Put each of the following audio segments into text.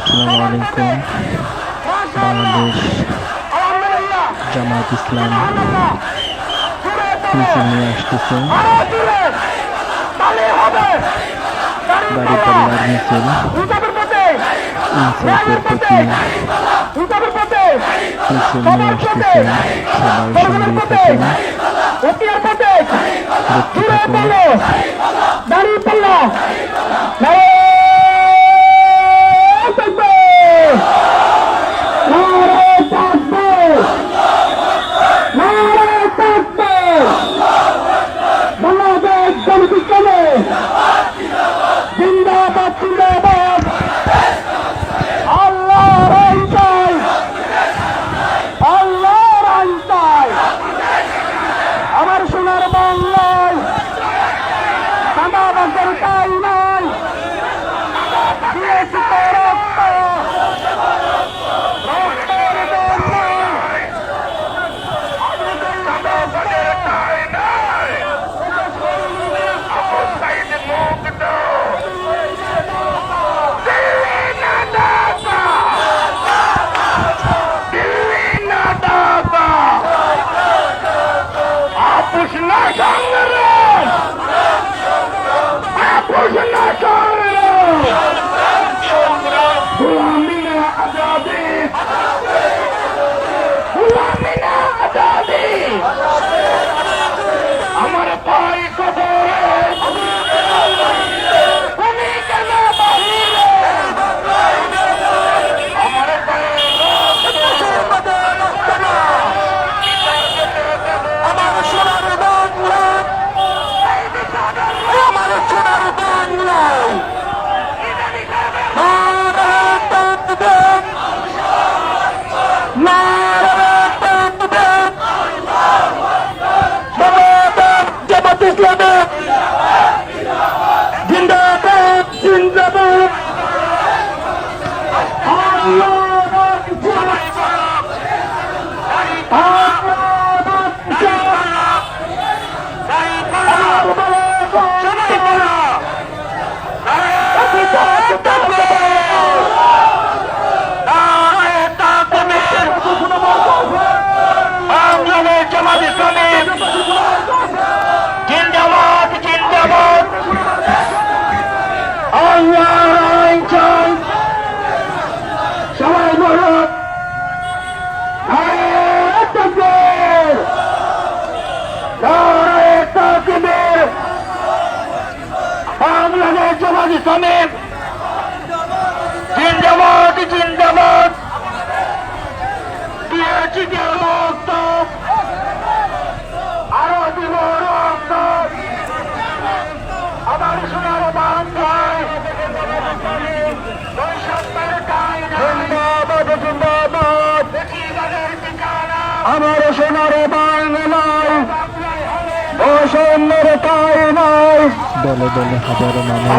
আসসালামু আলাইকুম। বাংলাদেশ জামায়াত ইসলাম মিছিল নিয়ে আসতেছে। দাঁড়িপাল্লার মিছিল ইনসাফের প্রতি মিছিল নিয়ে আসতেছে। সবাই সঙ্গী থাকুন, দেখতে থাকুন। দাঁড়িপাল্লা জিন্দাবাদ জিন্দাবাদ আল্লাহর আইন চাই, আল্লাহর আইন চাই। আমার সোনার বাংলায় চাঁদাবাজের ঠাঁই নাই, দিয়েছি তো রক্ত, রক্তের বন্যায় চাঁদাবাজের ঠাঁই নাই। আপোষ না সংগ্রাম, আপোষ না সংগ্রাম, গোলামি না আজাদি, গোলামি না আজাদি। আমার ভাই কবরে তুমি কেন বাহিরে, আমার আমার সোনার বাংলা, আমার সোনার বাংলা জামাত ইসলামী জিন্দাবাদ জিন্দাবাদ। জামাত ইসলামী জিন্দাবাদ জিন্দাবাদ। আল্লাহর আইন চাই, সবাই বলো নারায়ে তাকবীর, নারায়ে তাকবীর। বাংলাদেশ জামাত ইসলামী জিন্দাবাদ জিন্দাবাদ। দিয়েছি যে রক্ত, আরো দিব রক্ত, আমার সোনার বাংলায় জিন্দাবাদ জিন্দাবাদ। আমার সোনার বাংলায় অসন্যের ঠাঁই নাই। দলে দলে হাজারো মানুষ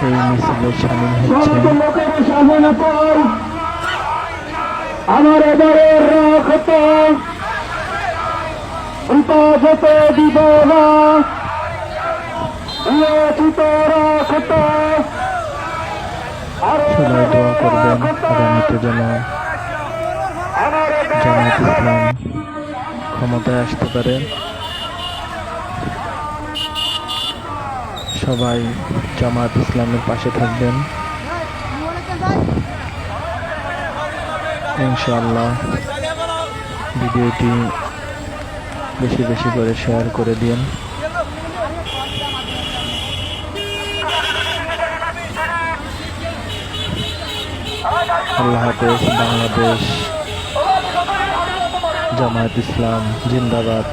এই মিছিলে সামিল হচ্ছে। আমার এবারের রক্ত হেফাজত দিব না, দিয়েছি তো রক্ত, সবাই দোয়া করবেন আগামীতে যেন জামায়াত ইসলাম ক্ষমতায় আসতে পারে। সবাই জামায়াত ইসলামের পাশে থাকবেন ইনশাআল্লাহ। ভিডিওটি বেশি বেশি করে শেয়ার করে দিন। আল্লাহ হাফেজ। বাংলাদেশ জামায়াত ইসলাম জিন্দাবাদ।